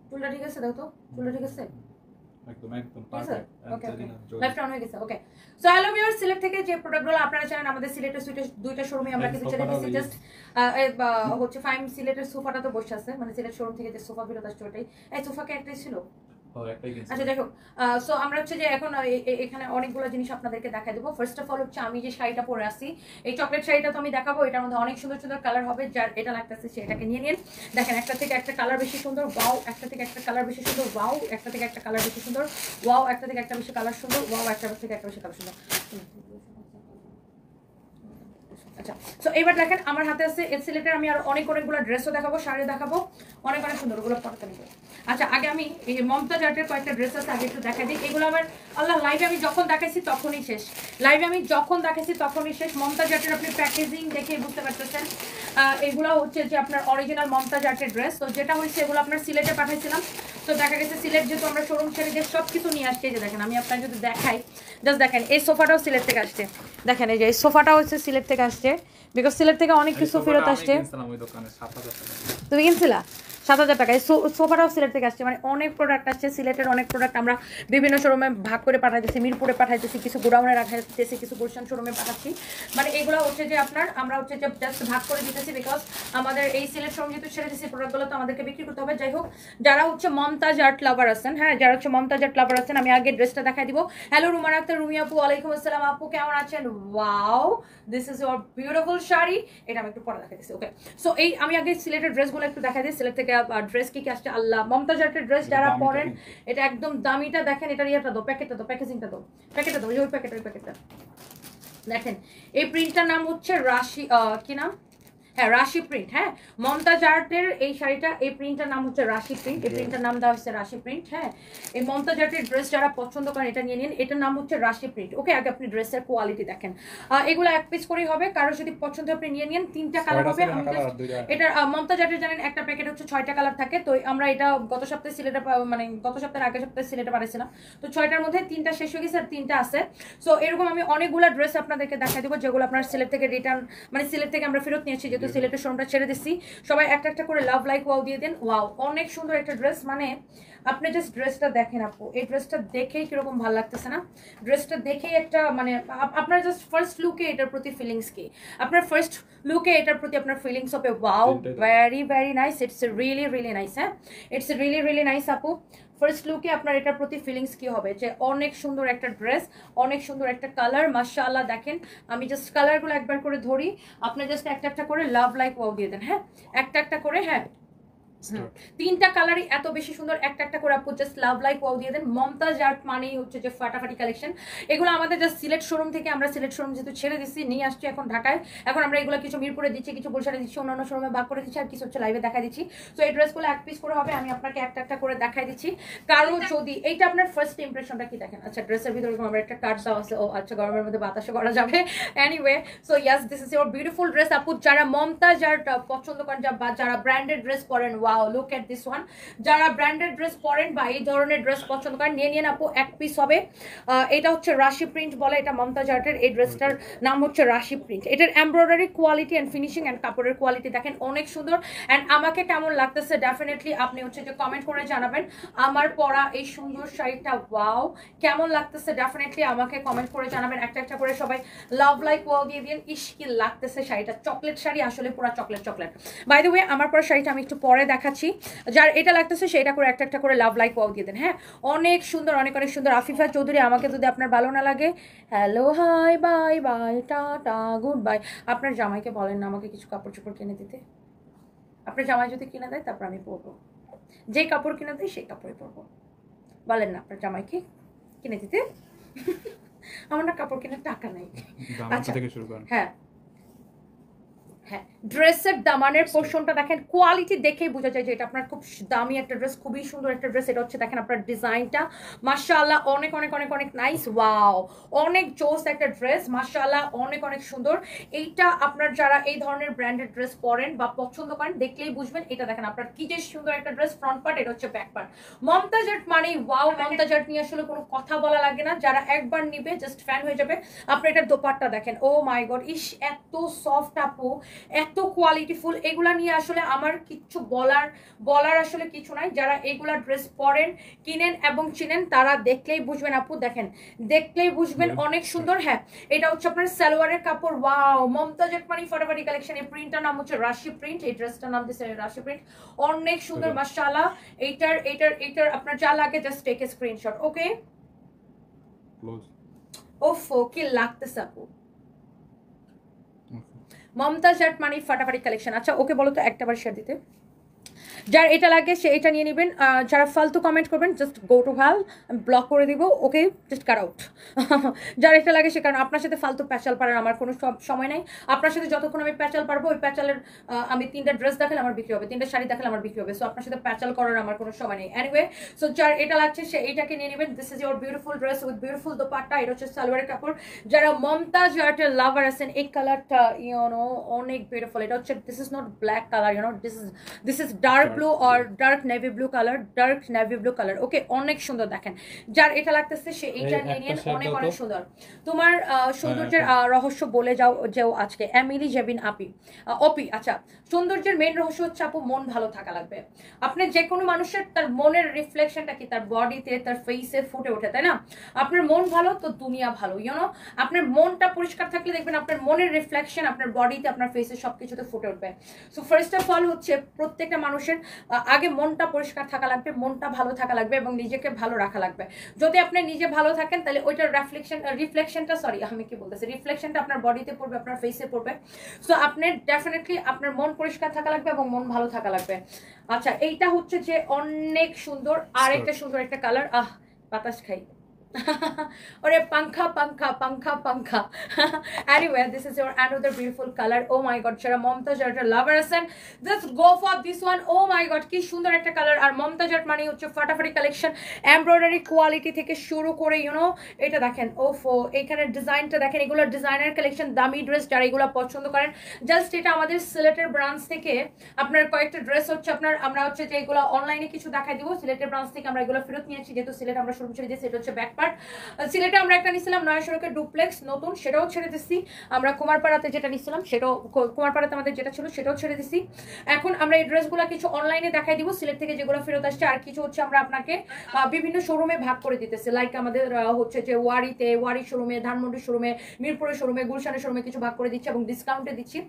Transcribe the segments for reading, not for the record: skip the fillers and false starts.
চুলটা ঠিক আছে, দেখো তো চুলটা ঠিক আছে একদম পারফেক্ট। ওকে লেফট অন হয়ে গেছে। Okay so hello viewers, Sylhet থেকে যে প্রোডাক্টগুলো আপনারা জানেন আমাদের সিলেটের দুইটা শোরুমে আমরা কিন্তু ছেড়ে দিয়েছি। জাস্ট হচ্ছে ফাইম সিলেটের সোফাটা তো বসে আছে, মানে সিলেট শোরুম থেকে যে সোফা ফেরত আসছে ওটাই। এই সোফাকে একটাই ছিল। আচ্ছা দেখো, সো আমরা হচ্ছে যে এখন এখানে অনেকগুলো জিনিস আপনাদেরকে দেখাই দেবো। ফার্স্ট অফ অল হচ্ছে আমি যে শাড়িটা পরে আসি, এই চকলেট শাড়িটা তো আমি দেখাবো। এটার মধ্যে অনেক সুন্দর সুন্দর কালার হবে, যার এটা লাগতেছে সেটাকে নিয়ে নিন। দেখেন একটা থেকে একটা কালার বেশি সুন্দর, ওয়াও, একটা থেকে একটা কালার বেশি সুন্দর, ওয়াও, একটা থেকে একটা কালার বেশি সুন্দর, ওয়াও, একটা থেকে একটা বেশি কালার সুন্দর, ওয়াও, একটা থেকে একটা বেশি কালার সুন্দর। আচ্ছা সো এবার দেখেন আমার হাতে আছে সিলেটের, আমি আর অনেকগুলো ড্রেসও দেখাবো, শাড়িও দেখাবো, অনেক সুন্দর, ওগুলো পড়তে নিব। আচ্ছা আগে আমি এই মমতাজ আর্টের কয়েকটা ড্রেস আছে আগে একটু দেখা দিই। এগুলো আমার আল্লাহ লাইভে আমি যখন দেখাইছি তখনই শেষ, লাইভে আমি যখন দেখাইছি তখনই শেষ। মমতাজ আর্টের আপনি প্যাকেজিং দেখে বুঝতে পারতেছেন এগুলো হচ্ছে যে আপনার অরিজিনাল মমতাজ আর্টের ড্রেস। তো যেটা হয়েছে এগুলো আপনার সিলেটে পাঠাইছিলাম, তো দেখা গেছে সিলেট যেহেতু আমরা শোরুম ছেড়ে দিয়ে সব কিছু নিয়ে আসছি। যে দেখেন আমি আপনার যদি দেখাই, জাস্ট দেখেন এই সোফাটাও সিলেট থেকে আসছে, দেখেন এই যে এই সোফাটাও হচ্ছে সিলেট থেকে আসছে, বিকজ সিলেট থেকে অনেক কিছু ফেরত আসছে। তুমি কিনছিলা 7,000 টাকা। এই সোফাটাও সিলেট থেকে আসছে, মানে অনেক প্রোডাক্ট আসছে সিলেটের, অনেক প্রোডাক্ট আমরা বিভিন্ন শোরুমে ভাগ করে পাঠাইতেছি, মিরপুরে পাঠাইতেছি, কিছু গোডাউনে রাখাইতেছি, কিছু গুলশান শোরুমে পাঠাচ্ছি। মানে এগুলো হচ্ছে যে আপনার আমরা হচ্ছে যে জাস্ট ভাগ করে দিতেছি, বিকজ আমাদের এই সিলেট শোরুম যেহেতু ছেড়ে দিচ্ছি প্রোডাক্টগুলো তো আমাদেরকে বিক্রি করতে হবে। যাই হোক, যারা হচ্ছে মমতাজ আর্ট লাভার আছেন, হ্যাঁ যারা হচ্ছে মমতাজ আর্ট লাভার আছেন, আমি আগে ড্রেসটা দেখাই দিব। হ্যালো রুমার আক্তার, রুমি আপু, ওয়ালাইকুম আসসালাম আপু, কেমন আছেন? Wow, this is your beautiful sari. এটা আমি একটু পরে দেখাই দিচ্ছি। ওকে সো এই আমি আগে সিলেটের ড্রেসগুলো একটু দেখাই দিই। সিলেট থেকে ড্রেস কি আসছে আল্লাহ, মমতাজ আর্টের ড্রেস যারা পরেন, এটা একদম দামিটা দেখেন, এটার ইয়েটা দো, প্যাকেটটা দো, প্যাকেজিংটা দো, প্যাকেটটা দো, ওই প্যাকেটটা দেখেন। এই প্রিন্টটার নাম হচ্ছে রাশি, কি নাম, হ্যাঁ রাশি প্রিন্ট। হ্যাঁ মমতাজ আর্টের এই শাড়িটা, এই প্রিন্টটার নাম হচ্ছে রাশি প্রিন্ট, এই প্রিন্টটার নাম দেওয়া হচ্ছে রাশি প্রিন্ট। হ্যাঁ এই মমতাজ আর্টের ড্রেস যারা পছন্দ করেন এটা নিয়ে নিন, এটার নাম হচ্ছে রাশি প্রিন্ট। ওকে আগে আপনি ড্রেসের কোয়ালিটি দেখেন, এগুলো এক পিস করেই হবে, কারো যদি পছন্দ আপনি নিয়ে নিন। 3টা কালার হবে। আমি এটা মমতাজ আর্টের জানেন একটা প্যাকেট হচ্ছে 6টা কালার থাকে, তো আমরা এটা গত সপ্তাহে সিলেটে, মানে গত সপ্তাহের আগের সপ্তাহে সিলেটে পাঠিয়েছিলাম, তো 6টার মধ্যে 3টা শেষ হয়ে গেছে আর 3টা আছে। সো এরকম আমি অনেকগুলো ড্রেস আপনাদেরকে দেখাই দেবো, যেগুলো আপনার সিলেট থেকে রিটার্ন, মানে সিলেট থেকে আমরা ফেরত নিয়েছি, যেহেতু সিলেটের শোরুমটা ছেড়ে দিচ্ছি। সবাই একটা একটা করে লাভ লাইক ওয়াও দিয়ে দেন। ওয়াও অনেক সুন্দর একটা ড্রেস, মানে আপনি জাস্ট ড্রেসটা দেখেন আপু, এই ড্রেসটা দেখেই কিরকম ভালো লাগতেছে না? ড্রেসটা দেখেই একটা মানে আপনার জাস্ট ফার্স্ট লুকে এটার প্রতি ফিলিংস কি, আপনার ফার্স্ট লুকে এটার প্রতি আপনার ফিলিংস হবে wow, very very nice, it's really really nice. হ্যাঁ ইটস রিয়েলি রিয়েলি নাইস আপু। ফার্স্ট লুকে আপনার এটার প্রতি ফিলিংস কি হবে, যে অনেক সুন্দর একটা ড্রেস, অনেক সুন্দর একটা কালার, মাশাআল্লাহ। দেখেন আমি জাস্ট কালারগুলো একবার করে ধরি, আপনি জাস্ট একটা একটা করে লাভ লাইক ওয়াও দিয়ে দেন। হ্যাঁ একটা একটা করে, হ্যাঁ 3টা কালারই এত বেশি সুন্দর, একটা একটা করে আপু জাস্ট লাভ লাইক ওয়াও দিয়ে দেন। মমতাজ আর্ট মানেই হচ্ছে যে ফাটাফাটি কালেকশন। এগুলো আমাদের জাস্ট সিলেট শোরুম থেকে, আমরা সিলেট শোরুম যেহেতু ছেড়ে দিচ্ছি, নিয়ে আসছি এখন ঢাকায়। এখন আমরা এগুলো কিছু মিরপুরে দিচ্ছি, কিছু গুলশানে দিচ্ছি, অন্যান্য শোরুমে ভাগ করে দিচ্ছি, আর কিছু হচ্ছে লাইভে দেখা দিচ্ছি। তো এই ড্রেসগুলো এক পিস করে হবে, আমি আপনাকে একটা একটা করে দেখাই দিচ্ছি। কারণ যদি এইটা আপনার ফার্স্ট ইমপ্রেশনটা কি দেখেন। আচ্ছা ড্রেসের ভিতরে আমার একটা কার্ড দেওয়া আছে, ও আচ্ছা গরমের মধ্যে বাতাসে করা যাবে। Anyway so yes this is your beautiful dress আপু। যারা মমতাজ আর্ট পছন্দ করেন, যারা ব্র্যান্ডেড ড্রেস পরেন, wow look at this one. যারা ব্র্যান্ডেড ড্রেস পরেন বা এই ধরনের ড্রেস পছন্দ করেন, নিয়ে নিন আপু, এক পিস হবে। এটা হচ্ছে রাশি প্রিন্ট বলে, এটা মমতাজ আর্টের, এই ড্রেসটার নাম হচ্ছে রাশি প্রিন্ট। এটার embroidery quality and finishing and কাপড়ের কোয়ালিটি দেখেন অনেক সুন্দর। অ্যান্ড আমাকে কেমন লাগতেছে ডেফিনেটলি আপনি হচ্ছে যে কমেন্ট করে জানাবেন। আমার পরা এই সুন্দর শাড়িটা ওয়াও কেমন লাগতেছে, ডেফিনেটলি আমাকে কমেন্ট করে জানাবেন। একটা একটা করে সবাই লাভ লাইক ওয়াও দিয়ে দিন। ইস কি লাগতেছে শাড়িটা, চকলেট শাড়ি, আসলে পুরো chocolate chocolate. By the way আমার পরা শাড়িটা আমি একটু পরে দেখাচ্ছি, যার এটা লাগতেছে সেটা করে একটা একটা করে লাভ লাইক ওয়াও দিয়ে দেন। হ্যাঁ অনেক সুন্দর, অনেক অনেক সুন্দর। আফিফা চৌধুরী, আমাকে যদি আপনার ভালো না লাগে, hello hi bye bye tata good bye. আপনার জামাইকে বলেন না আমাকে কিছু কাপড় চোপড় কিনে দিতে, আপনার জামাই যদি কিনে দেয় তারপর আমি পরবো, যে কাপড় কিনে দেয় সেই কাপড়ই পরবো। বলেন না আপনার জামাইকে কিনে দিতে। আমার না কাপড় কেনার টাকা নাই। আচ্ছা হ্যাঁ হ্যাঁ ড্রেসের দামানের পোর্শনটা দেখেন, কোয়ালিটি দেখেই বোঝা যায় যে এটা আপনার খুব দামি একটা ড্রেস, খুবই সুন্দর একটা ড্রেস। এটা হচ্ছে দেখেন আপনার ডিজাইনটা মাশাআল্লাহ অনেক অনেক অনেক অনেক নাইস, ওয়াও অনেক জোস একটা ড্রেস, মাশাআল্লাহ অনেক অনেক সুন্দর। এইটা আপনার যারা এই ধরনের ব্র্যান্ডেড ড্রেস পরেন বা পছন্দ করেন দেখলেই বুঝবেন। এটা দেখেন আপনার কি যে সুন্দর একটা ড্রেস, ফ্রন্ট পার্ট, এটা হচ্ছে ব্যাক পার্ট। মমতাজ আর্ট মানে ওয়াও, মমতাজ আর্ট নিয়ে আসলে কোনো কথা বলা লাগে না, যারা একবার নিবে জাস্ট ফ্যান হয়ে যাবে। আপনার এটার দোপাট্টা দেখেন, ও মাই গড, ইস এত সফট আপু, এত এত কোয়ালিটিফুল, এগুলা নিয়ে আসলে আমার কিচ্ছু বলার আসলে কিছু নাই। যারা এগুলা ড্রেস পরেন, কিনেন এবং চিনেন তারা দেখলেই বুঝবেন আপু, দেখেন দেখলেই বুঝবেন অনেক সুন্দর। হ্যাঁ, এটা হচ্ছে আপনার সালোয়ারের কাপড়। ওয়াও, মমতাজ আটমানি ফাটাফাটি কালেকশন। এই প্রিন্টটার নাম হচ্ছে রাশি প্রিন্ট, এই ড্রেসটার নাম দিচ্ছে রাশি প্রিন্ট, অনেক সুন্দর মাশাআল্লাহ। এইটার আপনার যা লাগে জাস্ট টেক এ স্ক্রিনশট। ওকে, ওফো কি লাগতেছে আপু, মমতাজ আটমানি ফাটাফাটি কালেকশন। আচ্ছা ওকে বলো তো একটাবার শেয়ার দিতে, যার এটা লাগে সে এটা নিয়ে নেবেন। যারা ফালতু কমেন্ট করবেন জাস্ট গো টু হ্যাল, আমি ব্লক করে দিব। ওকে, জাস্ট কাট আউট। যার এটা লাগে সে, কারণ আপনার সাথে ফালতু প্যাচাল পারার আমার কোনো সময় নাই। আপনার সাথে যতক্ষণ আমি প্যাচাল পারবো, ওই প্যাচালের আমি 3টা ড্রেস দেখালে আমার বিক্রি হবে, 3টা শাড়ি দেখালে আমার বিক্রি হবে। সো আপনার সাথে প্যাচাল করার আমার কোনো সময় নেই। এনিওয়ে, সো যার এটা লাগছে সে এইটাকে নিয়ে নেবেন। This is your beautiful dress with beautiful dupatta. এটা হচ্ছে সালোয়ারের কাপড়। যারা মমতাজ আর্টের লাভার আছেন, এই কালারটা ইউনো অনেক বিউটিফুল। এটা হচ্ছে, this is not black colour, you know this is dark blue or dark navy blue colour, dark navy blue colour. Okay, অনেক সুন্দর। দেখেন যার এটা লাগতেছে সে এইটা নিয়ে নিন, অনেক অনেক সুন্দর। তোমার সৌন্দর্যের রহস্য বলে যাও যেও আজকে এমিলি জেবিন অপি। আচ্ছা, সৌন্দর্যের মেইন রহস্য হচ্ছে আপু মন ভালো থাকা লাগবে। আপনি যে কোনো মানুষের তার মনের রিফ্লেকশনটা কি তার বডিতে, তার ফেসে ফুটে ওঠে, তাই না? আপনার মন ভালো তো দুনিয়া ভালো, ইউনো। আপনার মনটা পরিষ্কার থাকলে দেখবেন আপনার মনের রিফ্লেকশন আপনার বডিতে, আপনার ফেসে সবকিছুতে ফুটে উঠবে। সো ফার্স্ট অফ অল হচ্ছে প্রত্যেকটা মানুষের আগে মনটা পরিষ্কার থাকা লাগবে, মনটা ভালো থাকা লাগবে এবং নিজেকে ভালো রাখা লাগবে। যদি আপনি নিজে ভালো থাকেন তাহলে ওইটার রিফ্লেকশনটা আপনার বডিতে পড়বে, আপনার ফেসে পড়বে। সো আপনার ডেফিনেটলি আপনার মন পরিষ্কার থাকা লাগবে এবং মন ভালো থাকা লাগবে। আচ্ছা, এইটা হচ্ছে যে অনেক সুন্দর, আর একটা সুন্দর একটা কালার। বাতাস খাই। ওরে পাংখা পাংখা পাংখা পাংখা। Anyway, this is your another beautiful color. Oh my god, যারা মমতাজ আর্টের লাভার আছেন, just go for this one. Oh my god, কি সুন্দর একটা কালার। আর মমতাজ আর্ট মানে হচ্ছে ফাটাফাটি কালেকশন, এমব্রয়ডারি কোয়ালিটি থেকে শুরু করে ইউনো এটা দেখেন। ওফো, এখানে ডিজাইনটা দেখেন, এগুলো ডিজাইনার কালেকশন, দামি ড্রেস। যারা এগুলো পছন্দ করেন, জাস্ট এটা আমাদের সিলেটের ব্রাঞ্চ থেকে আপনার কয়েকটা ড্রেস হচ্ছে আপনার, আমরা হচ্ছে যে এগুলো অনলাইনে কিছু দেখাই দিব, সিলেটের ব্রাঞ্চ থেকে আমরা এগুলো ফেরত নিয়েছি, যেহেতু সিলেট আমরা শুরু ছেড়ে দিয়েছি। এটা হচ্ছে ব্যাক পার্ট। সিলেটে আমরা একটা নিছিলাম নয়া সড়কের ডুপ্লেক্স নতুন, সেটাও ছেড়ে দিচ্ছি। আমরা কুমারপাড়াতে যেটা নিছিলাম সেটাও, কুমারপাড়াতে আমাদের যেটা ছিল সেটাও ছেড়ে দিচ্ছি। এখন আমরা এই ড্রেসগুলো কিছু অনলাইনে দেখাই দিব, সিলেট থেকে যেগুলো ফেরত আসছে, আর কিছু হচ্ছে আমরা আপনাকে বিভিন্ন শোরুমে ভাগ করে দিতেছি। লাইক আমাদের হচ্ছে যে ওয়ারি শোরুমে, ধানমন্ডি শোরুমে, মিরপুরের শোরুমে, গুলশানের শোরুমে কিছু ভাগ করে দিচ্ছি এবং ডিসকাউন্টে দিচ্ছি।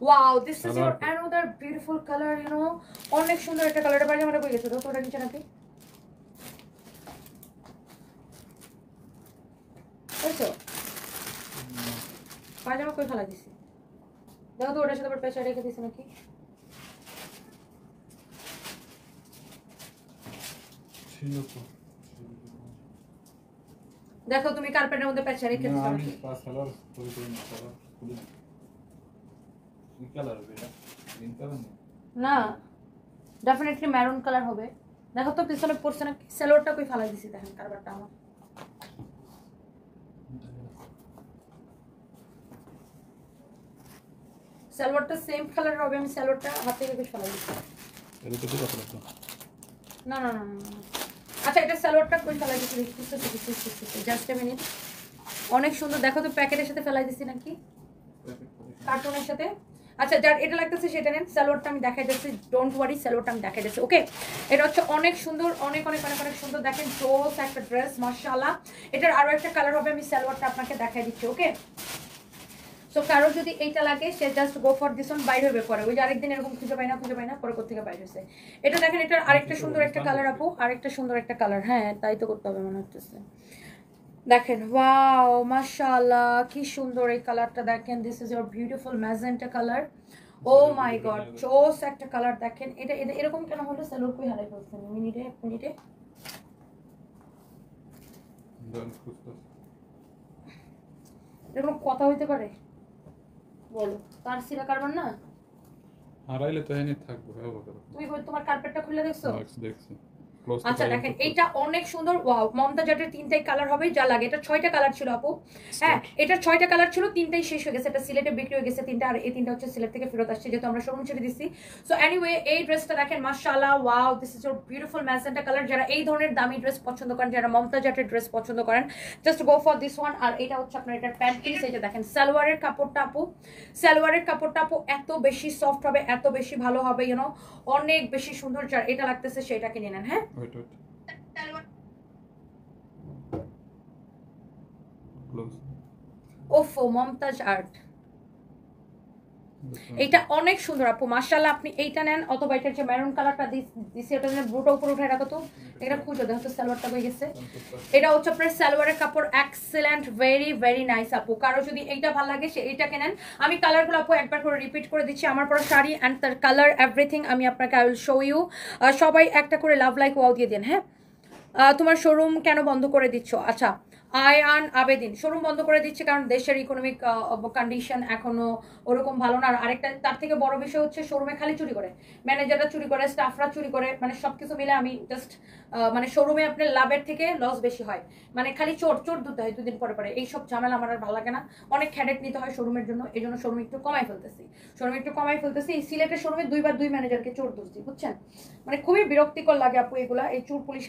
Wow, this is your another beautiful colour, you know অনেক সুন্দর একটা কালার। বাইরে আমরা কই গেছে তো ওটা নিচে নাকি পায়জামা কই ফেলা দিছি, দেখো তো ওটার সাথে আবার পেঁচা রেখে দিছি নাকি। দেখো তুমি কার্পেটের মধ্যে পেঁচা রেখে দিছো নাকি? না, ডেফিনেটলি মেরুন কালার হবে। দেখো তো পিছনে পড়ছে নাকি, সেলোয়ারটা কই ফেলা দিছি, দেখেন কারবারটা আমার। সালোয়ারটা সেম কালার হবে, আমি সালোয়ারটা হাতে রেখে ফেলা দিচ্ছি। না না না না, আচ্ছা এটা সালোয়ারটা কই ফেলা দিচ্ছি, জাস্ট এ মিনিট। অনেক সুন্দর, দেখো তো প্যাকেটের সাথে ফেলাই দিচ্ছি নাকি কার্টুনের সাথে। আচ্ছা, যার এটা লাগতেছে সেটা নেন। সালোয়ারটা আমি দেখাই যাচ্ছি, ডোন্ট ওয়ারি, সালোয়ারটা আমি দেখাই যাচ্ছি। ওকে, এটা হচ্ছে অনেক সুন্দর, অনেক অনেক অনেক অনেক সুন্দর। দেখেন জোস একটা ড্রেস মাশাআল্লাহ। এটার আরো একটা কালার হবে, আমি সালোয়ারটা আপনাকে দেখাই দিচ্ছি। ওকে, সো কারো যদি এইটা লাগে সে just go for this one, বাইরে হবে পরে। ওই যে আরেকদিন এরকম খুঁজে পাই না পরে কোথেকে বাইরে হয়েছে। এটা দেখেন, এটার আরেকটা সুন্দর একটা কালার আপু, আরেকটা সুন্দর একটা কালার। হ্যাঁ, তাই তো করতে হবে মনে হচ্ছে। দেখেন, ওয়াও মাশাআল্লাহ, কি সুন্দর এই কালারটা দেখেন। This is your beautiful magenta colour. Oh my God, জোস একটা কালার। দেখেন এটা এরকম কেন হলো, সেলোর কই হারাই ফেলছেন। এক মিনিটে এরকম কথা হইতে পারে বলো? তার সিরা কারবার না হারাইলে তো এনে থাকবো। তুমি তোমার কার্পেটটা খুলে দেখছো? দেখছি। Close to আচ্ছা silent দেখেন purple. এটা অনেক সুন্দর, ওয়াও। মমতা জাটের 3টাই কালার হবে যা লাগে। এটা 6টা কালার ছিল আপু, হ্যাঁ এটা 6টা কালার ছিল, 3টাই শেষ হয়ে গেছে। এটা সিলেটে বিক্রি হয়ে গেছে 3টা, আর এই 3টা হচ্ছে সিলেট থেকে ফেরত আসছে যেহেতু আমরা শোরুম ছেড়ে দিছি। সো এনিওয়ে এই ড্রেসটা দেখেন মাশাআল্লাহ, wow, this is your beautiful magenta colour. যারা এই ধরনের দামি ড্রেস পছন্দ করেন, যারা মমতা জাটের ড্রেস পছন্দ করেন, just go for this one. আর এটা হচ্ছে আপনার এটার প্যান্ট পিস। এই যে দেখেন সালোয়ারের কাপড়টা আপু, সালোয়ারের কাপড়টা আপু এত বেশি সফট হবে, এত বেশি ভালো হবে, ইউনো অনেক বেশি সুন্দর। যার এটা লাগতেছে সেটা কিনে নেন। হ্যাঁ Wait. Close. ওফো মমতাজ আর্ট, This one. এইটা অনেক সুন্দর আপু মাশাআল্লাহ। আপনি এইটা নেন অথবা এটার যে মেরুন কালারটা দিছি ওটা নেন। ব্লুটা উপরে উঠায় রাখো তো, এটা খুঁজো দেখো তো সালোয়ারটা হয়ে গেছে। এটা হচ্ছে আপনার সালোয়ারের কাপড়, এক্সেলেন্ট, ভেরি ভেরি নাইস আপু। কারো যদি এইটা ভালো লাগে সে এইটাকে নেন। আমি কালারগুলো আপু একবার করে রিপিট করে দিচ্ছি। আমার পরা শাড়ি অ্যান্ড তার কালার এভরিথিং আমি আপনাকে আই উইল শো ইউ। সবাই একটা করে লাভ লাইক ওয়াও দিয়ে দেন। হ্যাঁ তোমার শোরুম কেন বন্ধ করে দিচ্ছ? আচ্ছা আয়ান আবেদিন, শোরুম বন্ধ করে দিচ্ছে কারণ দেশের ইকোনমিক কন্ডিশন এখনো ওরকম ভালো না। আর আরেকটা তার থেকে বড় বিষয় হচ্ছে শোরুমে খালি চুরি করে, ম্যানেজাররা চুরি করে, স্টাফরা চুরি করে, মানে সবকিছু মিলে আমি জাস্ট মানে শোরুমে আপনার লাভের থেকে লস বেশি হয়। মানে খালি চোর চোর ধুতে হয় দুদিন পরে পরে, এইসব ঝামেলা আমার আর ভালো লাগে না। অনেক হেডেক নিতে হয় শোরুমের জন্য, এই জন্য শোরুম একটু কমাই ফেলতেছি। এই সিলেটের শোরুমে 2বার 2 ম্যানেজারকে চোর ধরছি, বুঝছেন? মানে খুবই বিরক্তিকর লাগে আপু এগুলা, এই চোর পুলিশ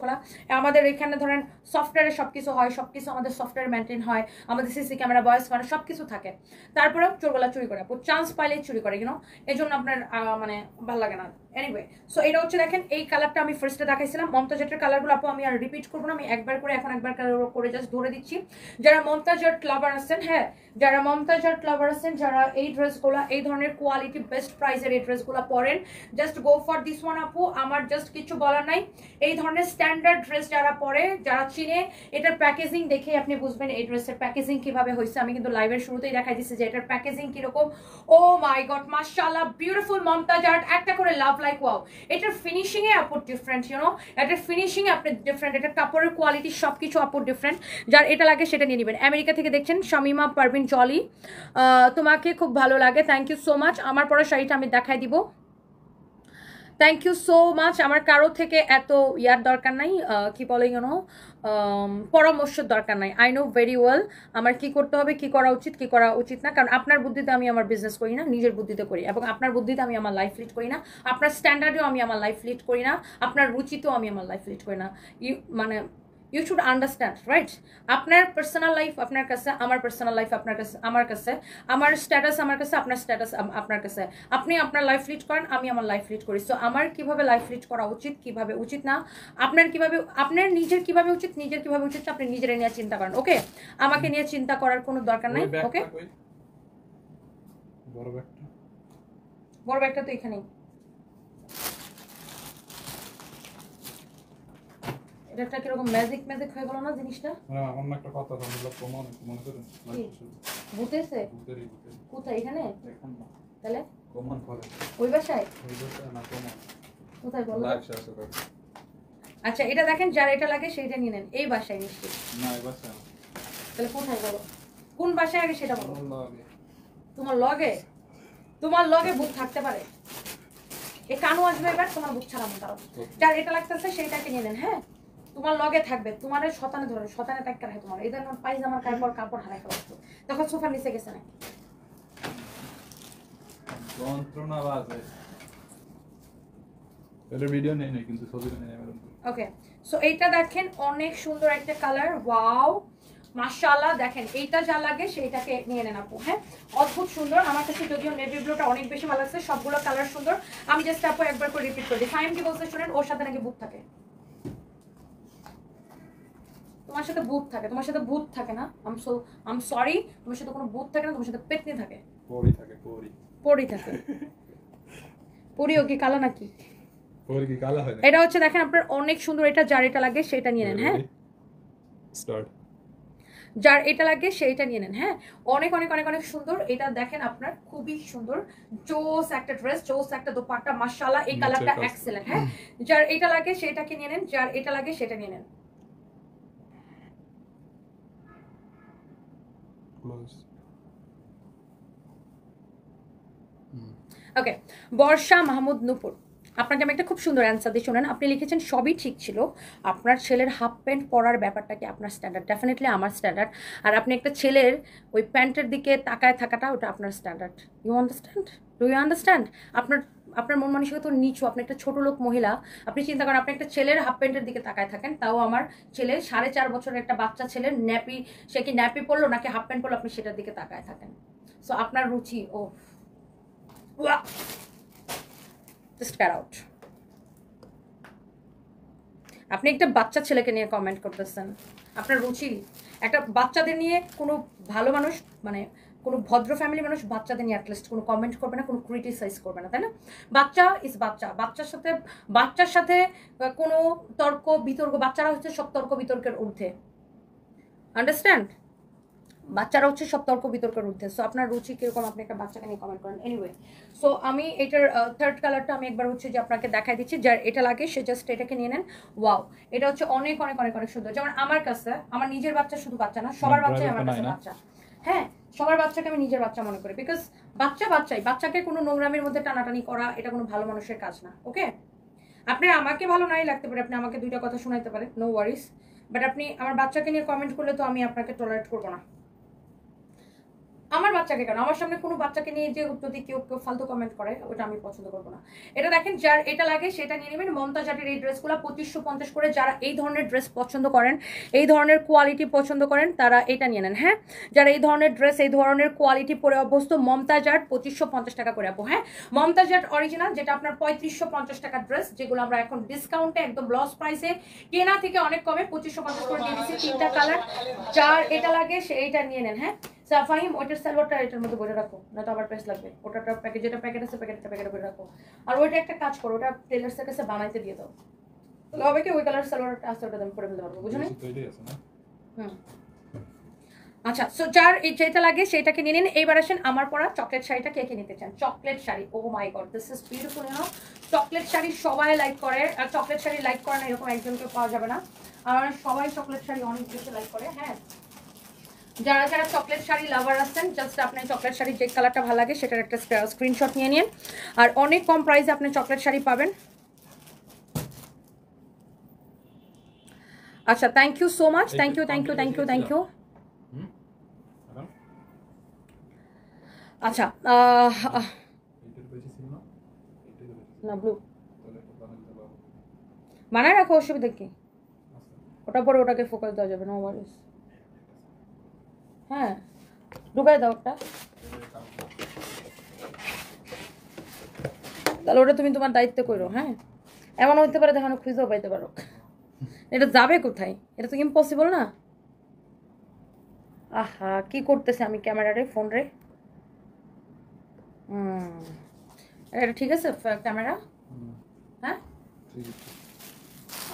খেলা। আমাদের এখানে ধরেন সফটওয়্যারে সবকিছু হয়, সবকিছু আমাদের সফটওয়্যার মেনটেন হয়, আমাদের সিসি ক্যামেরা, ভয়েস ক্যামেরা সবকিছু থাকে, তারপরেও চোরগুলা চুরি করে আপু, চান্স পাইলেই চুরি করে, ইউনো। এই জন্য আপনার মানে ভালো লাগে না। এনিওয়ে সো এটা হচ্ছে দেখেন এই কালারটা আমি ফার্স্টে দেখাইছিলাম মমতাজের কালারগুলো আপু আমি আর রিপিট করবো না, আমি একবার করে জাস্ট ধরে দিচ্ছি। যারা মমতাজার লাভার আছেন, হ্যাঁ যারা মমতাজার লাভার আছেন, যারা এই ড্রেসগুলো এই ধরনের কোয়ালিটি বেস্ট প্রাইসের এই ড্রেসগুলো পরেন, just go for this one আপু। আমার জাস্ট কিছু বলার নাই। এই ধরনের স্ট্যান্ডার্ড ড্রেস যারা পরে, যারা চিনে, এটার প্যাকেজিং দেখে আপনি বুঝবেন এই ড্রেসের প্যাকেজিং কিভাবে হয়েছে। আমি কিন্তু লাইভের শুরুতেই দেখাই দিচ্ছি যে এটার প্যাকেজিং কিরকম। ও মাই গড মাশাআল্লাহ, বিউটিফুল মমতাজ আর্ট, একটা করে লাভ লাইক ওয়াও। এটার ফিনিশিং এ আপু ডিফারেন্ট, ইউনো, এটার ফিনিশিং এ আপনি ডিফারেন্ট, এটার কাপড়ের কোয়ালিটি সবকিছু আপু ডিফারেন্ট। যার এটা লাগে সেটা নিয়ে নেবেন। আমেরিকা থেকে দেখছেন শামিমা পারভিন জলি, তোমাকে খুব ভালো লাগে, থ্যাংক ইউ সো মাচ। আমার পরা শাড়িটা আমি দেখাই দিব, থ্যাংক ইউ সো মাচ। আমার কারো থেকে এত ইয়ার দরকার নাই, কি বলে ইউনো, পরামর্শের দরকার নাই। আই নো ভেরি ওয়েল আমার কি করতে হবে, কি করা উচিত, কি করা উচিত না। কারণ আপনার বুদ্ধিতে আমি আমার বিজনেস করি না, নিজের বুদ্ধিতে করি, এবং আপনার বুদ্ধিতে আমি আমার লাইফ লিড করি না, আপনার স্ট্যান্ডার্ডেও আমি আমার লাইফ লিড করি না, আপনার রুচিতেও আমি আমার লাইফ লিড করি না। মানে ইউ শুড আন্ডারস্ট্যান্ড, রাইট? আপনার পার্সোনাল লাইফ আপনার কাছে, আমার পার্সোনাল লাইফ আপনার কাছে, আমার কাছে, আমার স্ট্যাটাস আমার কাছে, আপনার স্ট্যাটাস আপনার কাছে। আপনি আপনার লাইফ লিড করেন, আমি আমার লাইফ লিড করি। সো আমার কিভাবে লাইফ লিড করা উচিত, কিভাবে উচিত না, আপনার কিভাবে, আপনার নিজের কিভাবে উচিত, নিজের কিভাবে উচিত আপনি নিজের নিয়ে চিন্তা করেন। ওকে, আমাকে নিয়ে চিন্তা করার কোনো দরকার নাই। ওকে, বড় ব্যাগটা তো এখানেই। এটা একটা কিরকম ম্যাজিক হয়ে গেল না জিনিসটা? অন্য একটা কথা প্রমাণ মনে করেন বুঝতেছে কোথায়? এখানে এখন না, তাহলে প্রমাণ করে ওই বাসায় না প্রমাণ কোথায় বলো? লাইভ শেয়ার করে। আচ্ছা এটা দেখেন, যার এটা লাগে সেইটা নিয়ে নেন। এই বাসায় নিশ্চয়ই। না এই বাসা না। তাহলে কোথায় বলো, কোন বাসায় আগে সেটা বলো। লাগে তোমার লগে বুক থাকতে পারে। এই কানু আসবে এবার, তোমার বুক ছাড়াবো তারা। যার এটা লাগতেছে সেইটাকে নিয়ে নেন। হ্যাঁ তোমার লগে থাকবে, তোমার শতানে ধরে, শতানে ত্যাগ রাখে তোমার। এই ধরনের পাইজামার কাপড় হারাই ফেলাচ্ছো, দেখো সোফার নিচে গেছে নাকি। যন্ত্রণা বাজে। এটা ভিডিও নেই নাই কিন্তু ছবি নেই ম্যাডাম। ওকে সো এইটা দেখেন অনেক সুন্দর একটা কালার, ওয়াও মাশাআল্লাহ। দেখেন এইটা যা লাগে সেইটাকে নিয়ে নেন আপু। হ্যাঁ অদ্ভুত সুন্দর, আমার কাছে যদিও নেভি ব্লুটা অনেক বেশি ভালো লাগছে, সবগুলো কালার সুন্দর। আমি জাস্ট আপু একবার করে রিপিট করে দিই। ফাইম কি বলছে শুনেন, ওর সাথে নাকি ভূত থাকে। তোমার সাথে ভূত থাকে, তোমার সাথে ভূত থাকে না। আম সরি, তোমার সাথে কোনো ভূত থাকে না, তোমার সাথে পেতনি থাকে। পরি থাকে, পরি থাকে। পরিও কি কালো নাকি? পরি কি কালো হয় না? এটা হচ্ছে দেখেন আপনার অনেক সুন্দর, এটা যার এটা লাগে সেটা নিয়ে নেন। হ্যাঁ স্টার্ট, যার এটা লাগে সেইটা নিয়ে নেন। হ্যাঁ অনেক অনেক অনেক অনেক সুন্দর। এটা দেখেন আপনার খুবই সুন্দর, জোস একটা ড্রেস, জোস একটা দোপাট্টা, মাশাআল্লাহ। এই কালারটা এক্সেলেন্ট। হ্যাঁ যার এটা লাগে সেটাকে নিয়ে নেন, যার এটা লাগে সেটা নিয়ে নেন। ওকে বর্ষা মাহমুদ নূপুর, আপনাকে আমি একটা খুব সুন্দর অ্যান্সার দিয়ে শোনেন। আপনি লিখেছেন সবই ঠিক ছিল, আপনার ছেলের হাফ প্যান্ট পরার ব্যাপারটা কি আপনার স্ট্যান্ডার্ড? ডেফিনেটলি আমার স্ট্যান্ডার্ড। আর আপনি একটা ছেলের ওই প্যান্টের দিকে তাকায় থাকাটা ওটা আপনার standard. You understand? Do you understand? আপনার মন মানসিকতা নিচু, আপনি একটা ছোট লোক মহিলা। আপনি চিন্তা করেন, আপনি একটা ছেলের হাফ প্যান্টের দিকে তাকায় থাকেন, তাও আমার ছেলে 4.5 বছরের একটা বাচ্চা ছেলের ন্যাপি, সে কি ন্যাপি পরলো নাকি হাফ প্যান্ট পরলো, আপনি সেটার দিকে তাকায় থাকেন। সো আপনার রুচি, ও জাস্ট গেট আউট। আপনি একটা বাচ্চা ছেলেকে নিয়ে কমেন্ট করতেছেন, আপনার রুচি একটা বাচ্চাদের নিয়ে। কোনো ভালো মানুষ, মানে কোনো ভদ্র ফ্যামিলি মানুষ বাচ্চাদের নিয়ে অ্যাটলিস্ট কোনো কমেন্ট করবে না, কোনো ক্রিটিসাইজ করবে না, তাই না? বাচ্চা ইজ বাচ্চা, বাচ্চার সাথে কোনো তর্ক বিতর্ক, বাচ্চারা হচ্ছে সব তর্ক বিতর্কের ঊর্ধ্বে। আন্ডারস্ট্যান্ড? বাচ্চারা হচ্ছে সব তর্ক বিতর্কের ঊর্ধ্বে। সো আপনার রুচি কিরকম, আপনি একটা বাচ্চাকে নিয়ে কমেন্ট করেন। এনিওয়ে, সো আমি এটার থার্ড কালারটা আমি একবার হচ্ছে যে আপনাকে দেখাই দিচ্ছি, যার এটা লাগে সে জাস্ট এটাকে নিয়ে নেন। ওয়াও, এটা হচ্ছে অনেক অনেক অনেক অনেক সুন্দর। যেমন আমার কাছে, আমার নিজের বাচ্চা, শুধু বাচ্চা না, সবার বাচ্চাই আমার কাছে বাচ্চা। হ্যাঁ, সবার বাচ্চাকে আমি নিজের বাচ্চা মনে করি, বিকজ বাচ্চাই। বাচ্চাকে কোনো নোংরামির মধ্যে টানাটানি করা এটা কোনো ভালো মানুষের কাজ না। ওকে, আপনি আমাকে ভালো নাই লাগতে পারে, আপনি আমাকে দুইটা কথা শোনাইতে পারেন, নো ওয়ারিস, বাট আপনি আমার বাচ্চাকে নিয়ে কমেন্ট করলে তো আমি আপনাকে টলারেট করবো না। আমার বাচ্চাকে কেন, আমার সামনে কোনো বাচ্চাকে নিয়ে যে যদি কেউ ফালতু কমেন্ট করে, ওটা আমি পছন্দ করবো না। এটা দেখেন, যার এটা লাগে সেটা নিয়ে নেবেন। মমতাজ আর্টের এই ড্রেসগুলো 2550 করে। যারা এই ধরনের ড্রেস পছন্দ করেন, এই ধরনের কোয়ালিটি পছন্দ করেন, তারা এটা নিয়ে নেন। হ্যাঁ, যারা এই ধরনের ড্রেস, এই ধরনের কোয়ালিটি পরে অভ্যস্ত, মমতাজ আর্ট 2550 টাকা করে আপু। হ্যাঁ, মমতাজ আর্ট অরিজিনাল, যেটা আপনার 3550 টাকার ড্রেস, যেগুলো আমরা এখন ডিসকাউন্টে একদম লস প্রাইসে কেনা থেকে অনেক কমে 2550 করে দিয়ে দিচ্ছি। 3টা কালার, যার এটা লাগে সে এইটা নিয়ে নেন। হ্যাঁ, ফাহিম, ওইটার সালোয়ারটা এটার মধ্যে বলে রাখো, না তো আবার প্রেস লাগবে। ওটাটা প্যাকেট, যেটা প্যাকেট আছে প্যাকেটে করে রাখো। আর ওইটা একটা কাজ করো, ওটা টেলার্সের কাছে বানাইতে দিয়ে দাও, তাহলে হবে কি ওই কালার সালোয়ারটা আছে, ওটা আমি পরে ফেলতে পারবো, বুঝো না? আচ্ছা, সো যার যেটা লাগে সেটাকে নিয়ে নিন। এইবার আসেন আমার পরা চকলেট শাড়িটা কে কে নিতে চান? Chocolate sari, oh my God, this is beautiful. You know, chocolate sari সবাই লাইক করে, আর চকলেট শাড়ি লাইক করে না এরকম একজনকে পাওয়া যাবে না। আর সবাই চকলেট শাড়ি অনেক বেশি লাইক করে। হ্যাঁ, যারা যারা চকলেট শাড়ি লাভার আছেন, জাস্ট আপনার চকলেট শাড়ির যে কালারটা ভালো লাগে সেটার একটা স্ক্রিনশট নিয়ে নিন। আর অনেক কম প্রাইসে আপনি চকলেট শাড়ি পাবেন। আচ্ছা, thank you so much, thank you. আচ্ছা, না ব্লু বানায় রাখো, অসুবিধা কি? ওটা পরে ওটাকে ফোকাস দেওয়া যাবে না, ওয়ারিস। হ্যাঁ, ঢুকাই দাও একটা, তাহলে ওটা তুমি তোমার দায়িত্ব করো। হ্যাঁ, এমন হইতে পারে দেখানো খুঁজেও পাইতে পারো, এটা যাবে কোথায়? এটা তো ইম্পসিবল না। আহা, কি করতেছে আমি ক্যামেরারে, ফোন রে। এটা ঠিক আছে ক্যামেরা? হ্যাঁ,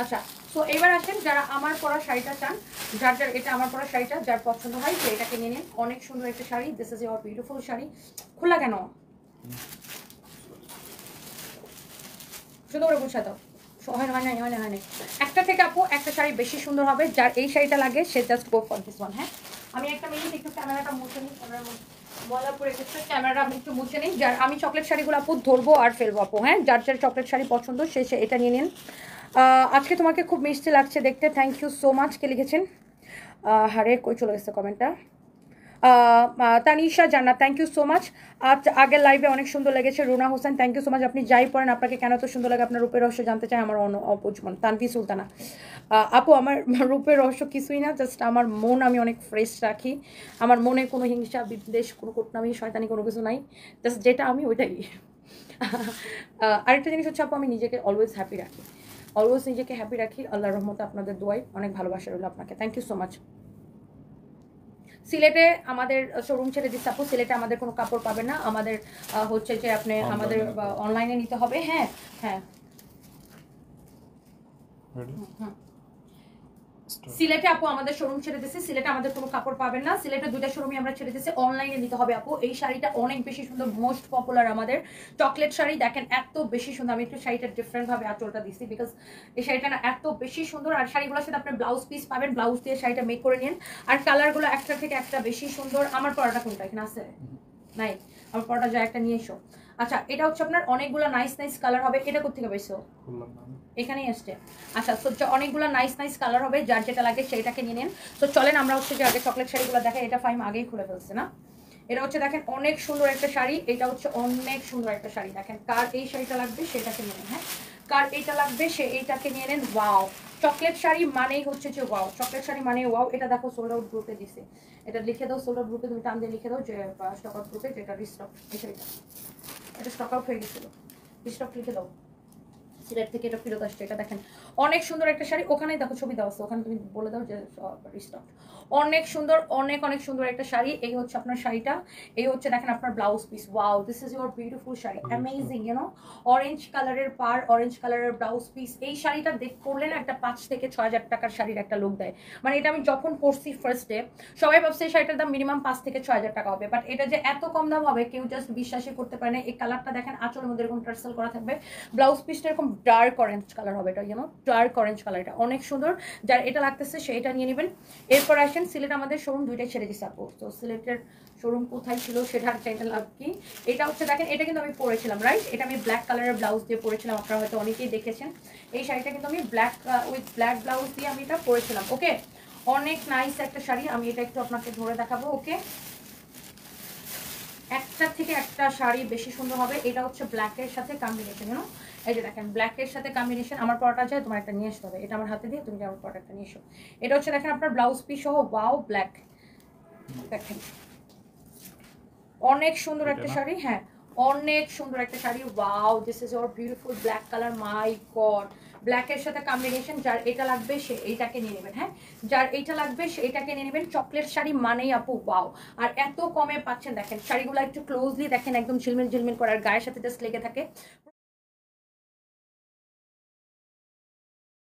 আচ্ছা। সো এবার আসেন, যারা আমার পরা শাড়িটা চান, যার এটা আমার পরা শাড়িটা যার পছন্দ হয় সে এটাকে নিয়ে নিন। অনেক সুন্দর একটা sari, this is your beautiful sari. খোলা কেন? সুন্দর করে গুছিয়ে দাও। হয় না, একটা থেকে আপু একটা শাড়ি বেশি সুন্দর হবে। যার এই শাড়িটা লাগে সে just go for this one. হ্যাঁ, আমি একটা মিনিট একটু ক্যামেরাটা মুছে নিই, বলা পরে গেছে, ক্যামেরাটা আমি একটু মুছে নিই। যার আমি চকলেট শাড়িগুলো আপু ধরবো আর ফেলবো আপু। হ্যাঁ, যার যার চকলেট শাড়ি পছন্দ সে এটা নিয়ে নিন। আজকে তোমাকে খুব মিষ্টি লাগছে দেখতে, থ্যাংক ইউ সো মাচ। কে লিখেছেন? হারে কই চলে গেছে কমেন্টটা? তানিশা জান্নাত, থ্যাংক ইউ সো মাচ। আজ আগের লাইভে অনেক সুন্দর লেগেছে। Runa Hossain, thank you so much. আপনি যাই পড়েন আপনাকে কেন এত সুন্দর লাগে, আপনার রূপের রহস্য জানতে চাই আমার অপুজমন। তানভি সুলতানা, আপু আমার রূপের রহস্য কিছুই না, জাস্ট আমার মন আমি অনেক ফ্রেশ রাখি। আমার মনে কোনো হিংসা বিদ্বেষ, কোনো কুটনামি শয়তানি কোনো কিছু নাই, জাস্ট যেটা আমি ওইটাই। আরেকটা জিনিস হচ্ছে আপু, আমি নিজেকে অলওয়েজ হ্যাপি রাখি, অলওয়েজ নিজেকে হ্যাপি রাখি। আল্লাহর রহমতে আপনাদের দোয়াই অনেক ভালোবাসা রইল আপনাকে, থ্যাংক ইউ সো মাচ। সিলেটে আমাদের শোরুম ছেড়ে দিচ্ছে আপু, সিলেটে আমাদের কোনো কাপড় পাবেন না, আমাদের হচ্ছে যে আপনি আমাদের অনলাইনে নিতে হবে। হ্যাঁ হ্যাঁ, সিলেটে আপু আমাদের শোরুম ছেড়ে দিচ্ছে, সিলেটে আমাদের কোনো কাপড় পাবেন না, সিলেটে 2টা শোরুমই আমরা ছেড়ে দিচ্ছি, অনলাইনে নিতে হবে আপু। এই শাড়িটা অনেক বেশি সুন্দর, মোস্ট পপুলার আমাদের চকলেট শাড়ি। দেখেন এত বেশি সুন্দর, আমি একটু শাড়িটা ডিফারেন্ট ভাবে আঁচলটা দিচ্ছি বিকজ এই শাড়িটা না এত বেশি সুন্দর। আর শাড়িগুলোর সাথে আপনি ব্লাউজ পিস পাবেন, ব্লাউজ দিয়ে শাড়িটা মেক করে নিন। আর কালারগুলো একটা থেকে একটা বেশি সুন্দর। আমার পরাটা কোনটা এখানে আছে? নাই, আমার পরাটা যা একটা নিয়ে এসো। আচ্ছা এটা হচ্ছে আপনার অনেকগুলো নাইস নাইস কালার হবে। এটা কোথেকে পাইছো? খুললাম না। এখানেই আসছে। আচ্ছা সো অনেকগুলো নাইস নাইস কালার হবে, যার যেটা লাগে সেইটাকে নিয়ে নেন। তো চলেন আমরা হচ্ছে যে আগে চকলেট শাড়িগুলো দেখাই। এটা ফাইম আগেই খুলে ফেলছে না? এটা হচ্ছে দেখেন অনেক সুন্দর একটা শাড়ি, এটা হচ্ছে অনেক সুন্দর একটা শাড়ি। দেখেন কার এই শাড়িটা লাগবে সেটাকে নিয়ে নেন, হ্যাঁ কার এইটা লাগবে সে এইটাকে নিয়ে নেন। ওয়াও, চকলেট শাড়ি মানেই হচ্ছে যে ওয়াও, চকলেট শাড়ি মানে ওয়াও। এটা দেখো সোল্ড আউট গ্রুপে দিছে, এটা লিখে দাও সোল্ড আউট গ্রুপে, তুমি টান দিয়ে লিখে দাও যে স্টক আউট গ্রুপে যেটা রিস্টক। এই শাড়িটা এটা স্টক আউট হয়ে গেছিল, রিস্টক লিখে দাও, সিলেট থেকে এটা ফেরত আসছে। এটা দেখেন অনেক সুন্দর একটা শাড়ি, ওখানে দেখো ছবি দেওয়া আছে, ওখানে তুমি বলে দাও যে রিস্টক। অনেক সুন্দর, অনেক অনেক সুন্দর একটা শাড়ি। এই হচ্ছে আপনার শাড়িটা, এই হচ্ছে দেখেন আপনার blouse piece. Wow, this is your beautiful sari, amazing you know. Orange কালারের পার, অরেঞ্জ কালারের ব্লাউজ পিস। এই শাড়িটা করলে না একটা 5 থেকে 6 হাজার টাকার শাড়ির একটা লুক দেয়। মানে এটা আমি যখন পরছি ফার্স্টে সবাই ভাবছে এই শাড়িটার দাম মিনিমাম 5 থেকে 6 হাজার টাকা হবে, বাট এটা যে এত কম দাম হবে কেউ জাস্ট বিশ্বাসই করতে পারে না। এই কালারটা দেখেন, আঁচলের মধ্যে এরকম টার্সেল করা থাকবে, ব্লাউজ পিসটা এরকম ডার্ক অরেঞ্জ কালার হবে, এটা ইউনো ডার্ক অরেঞ্জ কালার, এটা অনেক সুন্দর। যার এটা লাগতেছে সেটা নিয়ে নেবেন। এরপর আসেন সিলেট, আমাদের শোরুম দুইটাই ছেড়ে দিচ্ছে আপু। তো সিলেটের শোরুম কোথায় ছিল সেটার চাইতে লাভ কি। এটা হচ্ছে দেখেন, এটা কিন্তু আমি পরেছিলাম রাইট, এটা আমি ব্ল্যাক কালারের ব্লাউজ দিয়ে পরেছিলাম, আপনারা হয়তো অনেকেই দেখেছেন। এই শাড়িটা কিন্তু আমি ব্ল্যাক উইথ ব্ল্যাক ব্লাউজ দিয়ে আমি এটা পরেছিলাম। ওকে, অনেক নাইস একটা শাড়ি, আমি এটা একটু আপনাকে ধরে দেখাবো। ওকে, একটা থেকে একটা শাড়ি বেশি সুন্দর হবে। এটা হচ্ছে ব্ল্যাকের সাথে কম্বিনেশন, ইউনো এই যে দেখেন ব্ল্যাকের সাথে কম্বিনেশন। আমার পরাটা যায়, তোমার একটা নিয়ে আসতে হবে, এটা আমার হাতে দিয়ে তুমি আমার পরাটা নিয়ে এসো। এটা হচ্ছে দেখেন আপনার ব্লাউজ পিস সহ, ওয়াও ব্ল্যাক, দেখেন অনেক সুন্দর একটা শাড়ি। হ্যাঁ অনেক সুন্দর একটা sari. Wow, this is your beautiful black colour, my god. ব্ল্যাকের সাথে কম্বিনেশন, যার এটা লাগবে সে এইটাকে নিয়ে নেবেন, হ্যাঁ যার এইটা লাগবে সে এইটাকে নিয়ে নেবেন। চকলেট শাড়ি মানেই আপু ওয়াও, আর এত কমে পাচ্ছেন। দেখেন শাড়িগুলো একটু ক্লোজলি দেখেন, একদম ঝিলমিল ঝিলমিল করার, গায়ের সাথে জাস্ট লেগে থাকে।